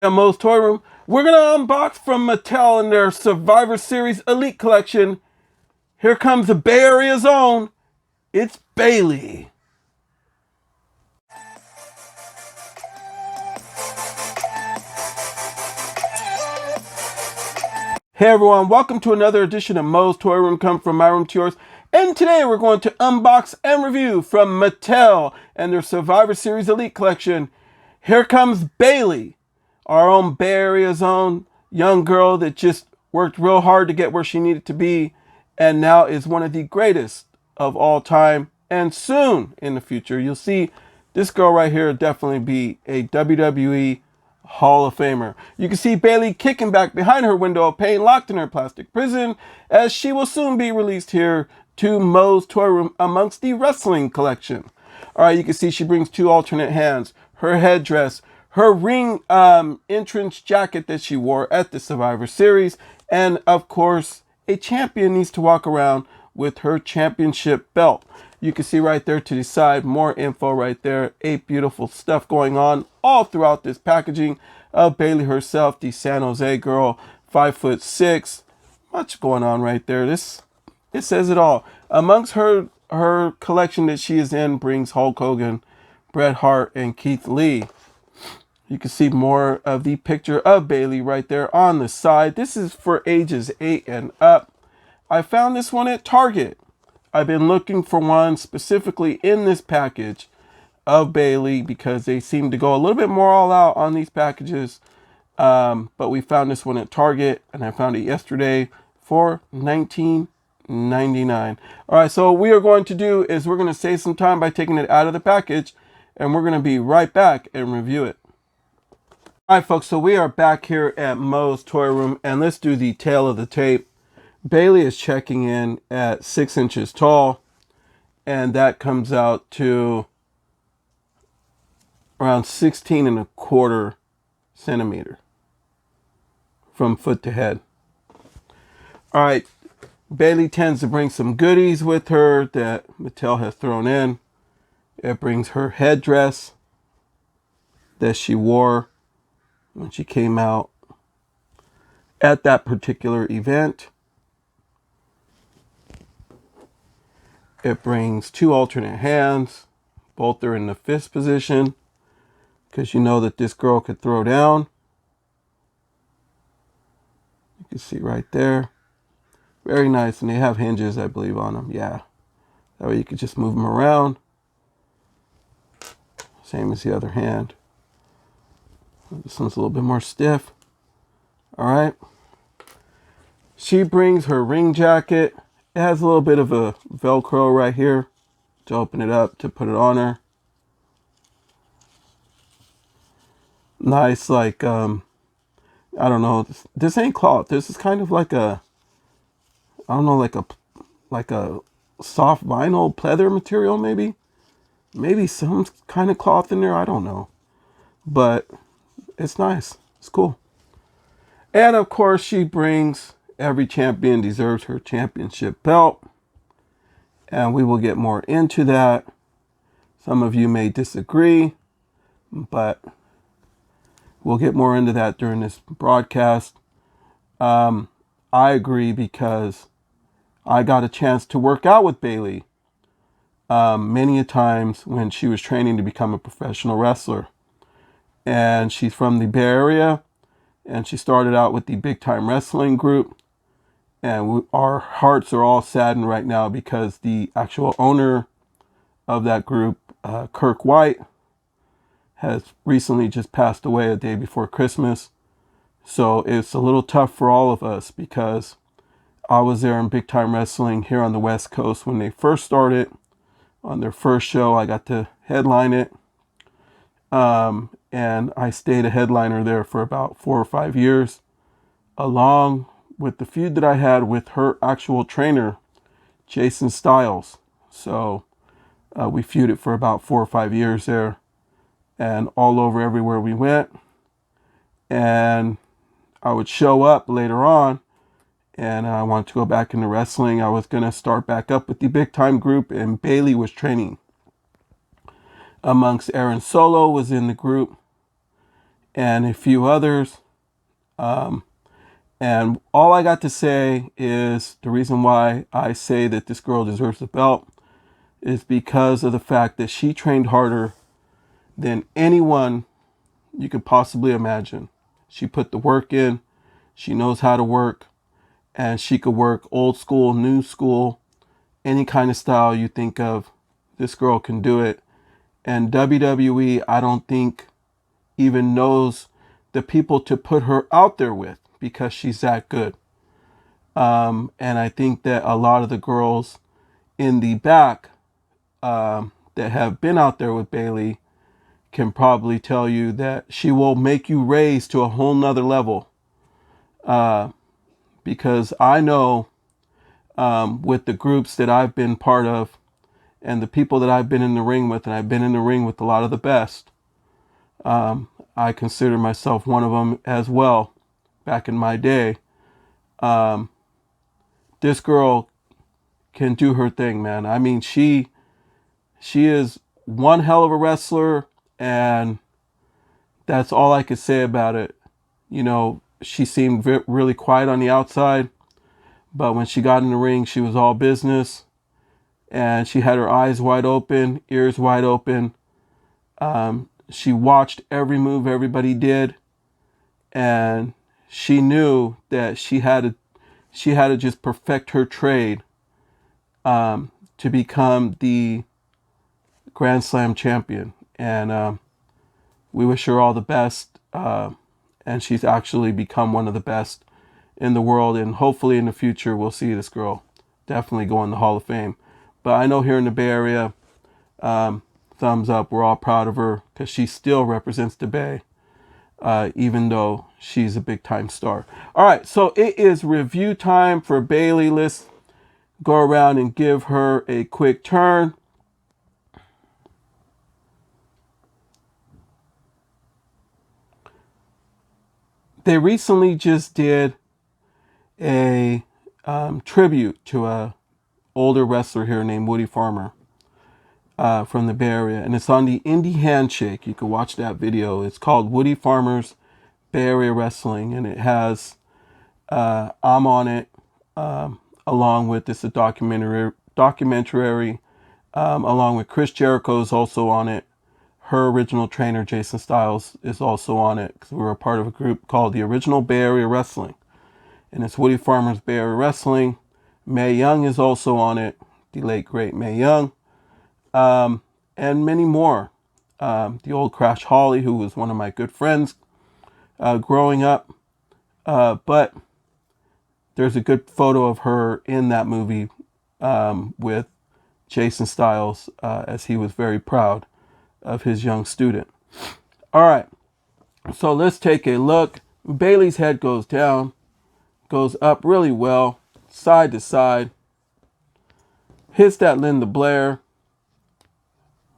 At MOE'S Toy Room, we're going to unbox from Mattel in their Survivor Series Elite Collection. Here comes the Bay Area's own. It's Bayley. Hey everyone, welcome to another edition of MOE'S Toy Room, come from my room to yours. And today we're going to unbox and review from Mattel and their Survivor Series Elite Collection. Here comes Bayley, our own Bay Area's own young girl that just worked real hard to get where she needed to be and now is one of the greatest of all time. And soon in the future, you'll see this girl right here definitely be a WWE Hall of Famer. You can see Bayley kicking back behind her window of pain, locked in her plastic prison, as she will soon be released here to MOE'S Toy Room amongst the wrestling collection. All right, you can see she brings two alternate hands, her headdress, her ring entrance jacket that she wore at the Survivor Series, and of course, a champion needs to walk around with her championship belt. You can see right there to the side, more info right there. Beautiful stuff going on all throughout this packaging of Bayley herself, the San Jose girl, 5'6". Much going on right there. It says it all. Amongst her collection that she is in brings Hulk Hogan, Bret Hart, and Keith Lee. You can see more of the picture of Bayley right there on the side. This is for ages 8 and up. I found this one at Target. I've been looking for one specifically in this package of Bayley because they seem to go a little bit more all out on these packages. But we found this one at Target and I found it yesterday for $19.99. All right, so what we are going to do is we're going to save some time by taking it out of the package and we're going to be right back and review it. All right, folks, so we are back here at MOE'S Toy Room and let's do the tail of the tape. Bayley is checking in at 6 inches tall, and that comes out to around 16.25 centimeters from foot to head. All right, Bayley tends to bring some goodies with her that Mattel has thrown in. It brings her headdress that she wore when she came out at that particular event. It brings two alternate hands. Both are in the fist position because you know that this girl could throw down. You can see right there. Very nice. And they have hinges, I believe, on them. Yeah. That way you could just move them around. Same as the other hand. This one's a little bit more stiff. All right. She brings her ring jacket. It has a little bit of a Velcro right here to open it up, to put it on her. Nice, like, I don't know. This ain't cloth. This is kind of like a, I don't know, like a soft vinyl pleather material, maybe. Maybe some kind of cloth in there. I don't know. But it's nice. It's cool. And of course, she brings every champion deserves her championship belt. And we will get more into that. Some of you may disagree, but we'll get more into that during this broadcast. I agree because I got a chance to work out with Bayley many a times when she was training to become a professional wrestler. And she's from the Bay Area, and she started out with the Big Time Wrestling group. And our hearts are all saddened right now because the actual owner of that group, Kirk White, has recently just passed away a day before Christmas. So it's a little tough for all of us because I was there in Big Time Wrestling here on the West Coast when they first started. On their first show, I got to headline it. And I stayed a headliner there for about 4 or 5 years, along with the feud that I had with her actual trainer, Jason Styles. So we feuded for about 4 or 5 years there and all over everywhere we went. And I would show up later on and I wanted to go back into wrestling. I was going to start back up with the Big Time group, and Bayley was training amongst Aaron Solo was in the group. and a few others. And all I got to say is the reason why I say that this girl deserves the belt is because of the fact that she trained harder than anyone you could possibly imagine. She put the work in, she knows how to work, and she could work old school, new school, any kind of style you think of. This girl can do it. And WWE, I don't think, even knows the people to put her out there with because she's that good. And I think that a lot of the girls in the back that have been out there with Bayley can probably tell you that she will make you raise to a whole nother level. Because I know with the groups that I've been part of and the people that I've been in the ring with, and I've been in the ring with a lot of the best, I consider myself one of them as well back in my day. This girl can do her thing, man. I mean, she is one hell of a wrestler, and that's all I could say about it. You know, she seemed really quiet on the outside, but when she got in the ring, she was all business, and she had her eyes wide open, ears wide open. She watched every move everybody did, and she knew that she had to just perfect her trade to become the Grand Slam champion. And we wish her all the best. And she's actually become one of the best in the world. And hopefully in the future, we'll see this girl definitely go in the Hall of Fame. But I know here in the Bay Area, thumbs up. We're all proud of her because she still represents the Bay, even though she's a big time star. All right, so it is review time for Bayley. Let's go around and give her a quick turn. They recently just did a tribute to a older wrestler here named Woody Farmer from the Bay Area, and it's on the Indie Handshake. You can watch that video. It's called Woody Farmer's Bay Area Wrestling, and it has I'm on it, along with this a documentary along with Chris Jericho is also on it. Her original trainer Jason Styles is also on it because we were a part of a group called the Original Bay Area Wrestling, and it's Woody Farmer's Bay Area Wrestling. Mae Young is also on it, the late great Mae Young, and many more. The old Crash Holly, who was one of my good friends growing up, but there's a good photo of her in that movie with Jason Styles as he was very proud of his young student. All right, so let's take a look. Bayley's head goes down, goes up really well, side to side, hits that Linda Blair.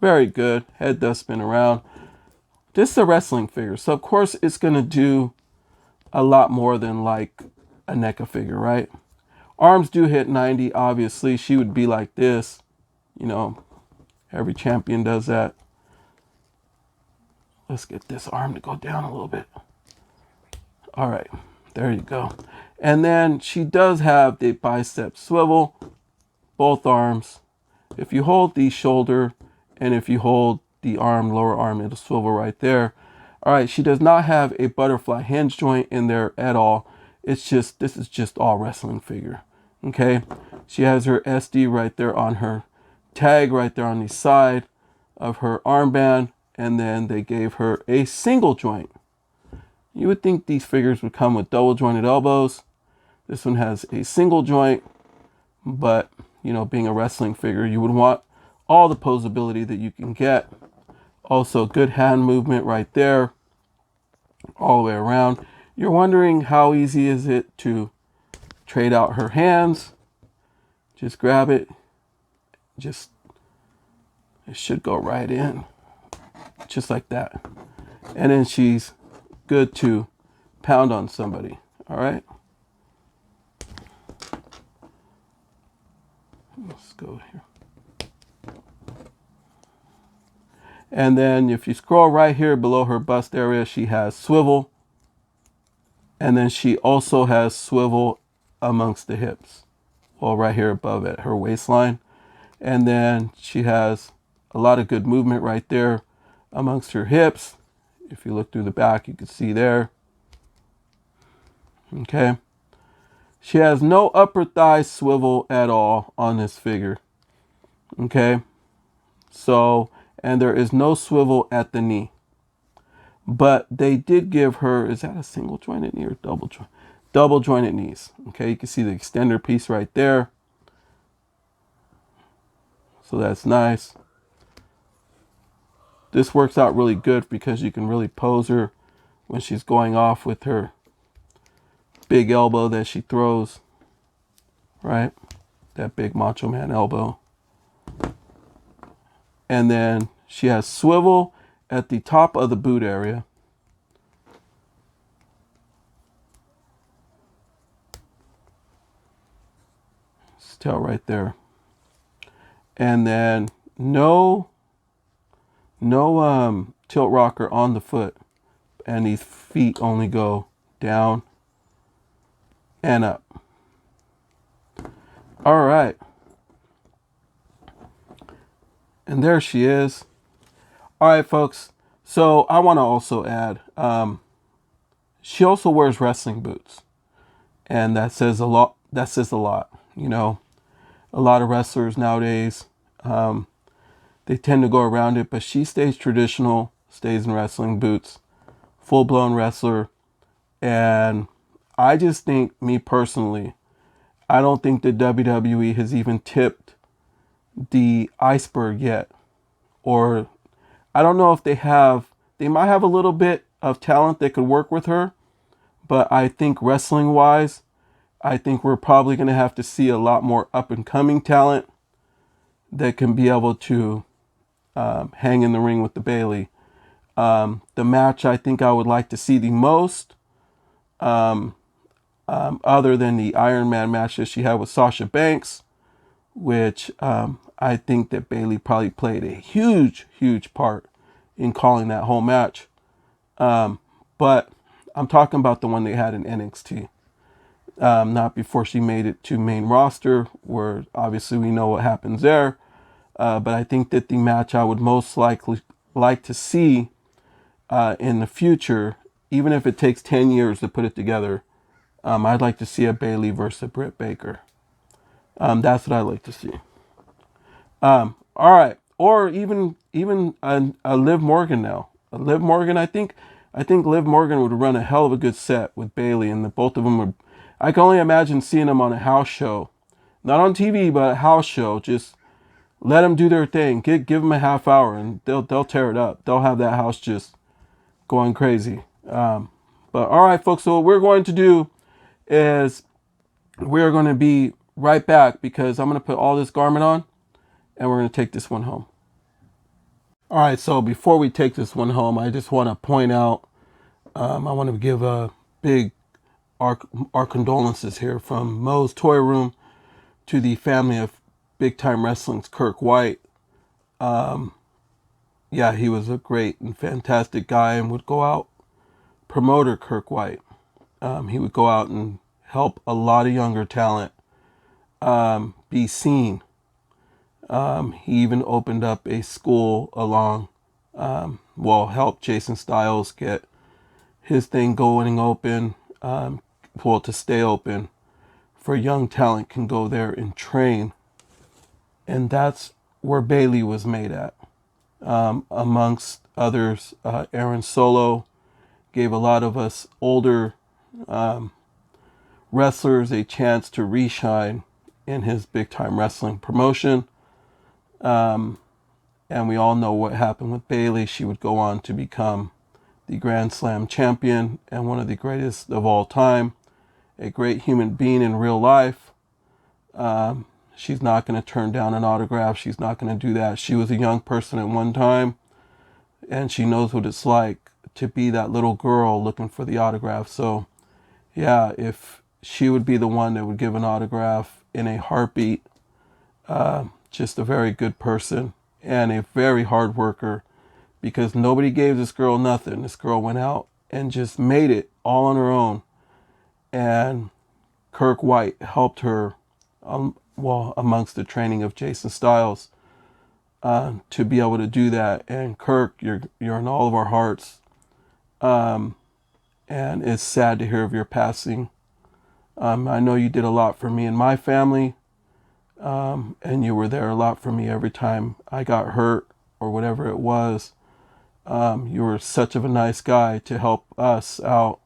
Very good. Head does spin around. This is a wrestling figure, so of course it's going to do a lot more than like a NECA figure, right? Arms do hit 90, obviously. She would be like this. You know, every champion does that. Let's get this arm to go down a little bit. All right, there you go. And then she does have the bicep swivel, both arms. If you hold the shoulder and if you hold the arm, lower arm, it'll swivel right there. All right, she does not have a butterfly hinge joint in there at all. It's just, this is just all wrestling figure. Okay, she has her SD right there on her tag, right there on the side of her armband, and then they gave her a single joint. You would think these figures would come with double jointed elbows. This one has a single joint, but you know, being a wrestling figure, you would want all the posability that you can get. Also, good hand movement right there, all the way around. You're wondering how easy is it to trade out her hands. Just grab it. It should go right in. Just like that. And then she's good to pound on somebody. All right. Let's go here. And then if you scroll right here below her bust area, she has swivel. And then she also has swivel amongst the hips. Well, right here above at her waistline. And then she has a lot of good movement right there amongst her hips. If you look through the back, you can see there. Okay. She has no upper thigh swivel at all on this figure. Okay. So, and there is no swivel at the knee. But they did give her, is that a single jointed knee or double joint? Double jointed knees. Okay, you can see the extender piece right there. So that's nice. This works out really good because you can really pose her when she's going off with her big elbow that she throws, right? That big Macho Man elbow. And then she has swivel at the top of the boot area. Tail right there. And then no tilt rocker on the foot, and these feet only go down and up. All right, and there she is. All right, folks, so I want to also add she also wears wrestling boots, and that says a lot. You know, a lot of wrestlers nowadays, they tend to go around it, but she stays traditional, stays in wrestling boots, full-blown wrestler. And I just think, me personally, I don't think the WWE has even tipped the iceberg yet. Or I don't know if they have. They might have a little bit of talent that could work with her, but I think wrestling-wise, I think we're probably going to have to see a lot more up-and-coming talent that can be able to hang in the ring with the Bayley. The match I think I would like to see the most, other than the Iron Man match that she had with Sasha Banks, which I think that Bayley probably played a huge part in calling that whole match. But I'm talking about the one they had in NXT. Not before she made it to main roster, where obviously we know what happens there. But I think that the match I would most likely like to see in the future, even if it takes 10 years to put it together, I'd like to see a Bayley versus a Britt Baker. That's what I'd like to see. All right, or even a Liv Morgan now. A Liv Morgan, I think Liv Morgan would run a hell of a good set with Bayley, and the both of them would. I can only imagine seeing them on a house show, not on TV, but a house show. Just let them do their thing. Give them a half hour, and they'll tear it up. They'll have that house just going crazy. But all right, folks. So what we're going to do is we're going to be right back because I'm going to put all this garment on, and we're going to take this one home. All right. So before we take this one home, I just want to point out. I want to give a big our condolences here from MOE'S Toy Room to the family of Big Time Wrestling's Kirk White. Yeah, he was a great and fantastic guy and would go out, promoter Kirk White. He would go out and help a lot of younger talent be seen. He even opened up a school helped Jason Styles get his thing going open, to stay open, for young talent can go there and train. And that's where Bayley was made at. Amongst others, Aaron Solo gave a lot of us older wrestlers a chance to reshine in his Big Time Wrestling promotion. And we all know what happened with Bayley. She would go on to become the Grand Slam champion and one of the greatest of all time. A great human being in real life. She's not going to turn down an autograph. She's not going to do that. She was a young person at one time, and she knows what it's like to be that little girl looking for the autograph. So, yeah, if she would be the one that would give an autograph in a heartbeat, just a very good person and a very hard worker because nobody gave this girl nothing. This girl went out and just made it all on her own. And Kirk White helped her, amongst the training of Jason Styles, to be able to do that. And Kirk, you're in all of our hearts. And it's sad to hear of your passing. I know you did a lot for me and my family. And you were there a lot for me every time I got hurt or whatever it was. You were such of a nice guy to help us out.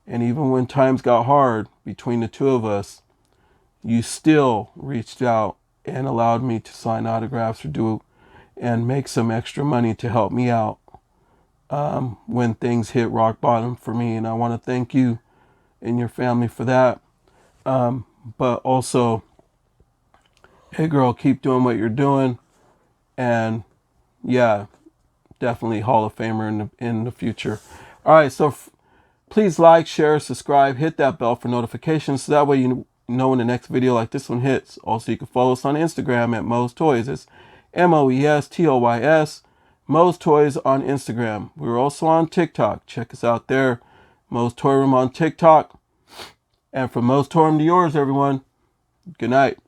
And even when times got hard between the two of us, you still reached out and allowed me to sign autographs or and make some extra money to help me out when things hit rock bottom for me. And I want to thank you and your family for that. But also, hey girl, keep doing what you're doing. And yeah, definitely Hall of Famer in the future. All right, so please like, share, subscribe, hit that bell for notifications so that way you know when the next video like this one hits. Also, you can follow us on Instagram at MOE'S Toys. It's MOE'S, MOE'S Toys on Instagram. We're also on TikTok. Check us out there. MOE'S Toy Room on TikTok. And from MOE'S Toy Room to yours, everyone. Good night.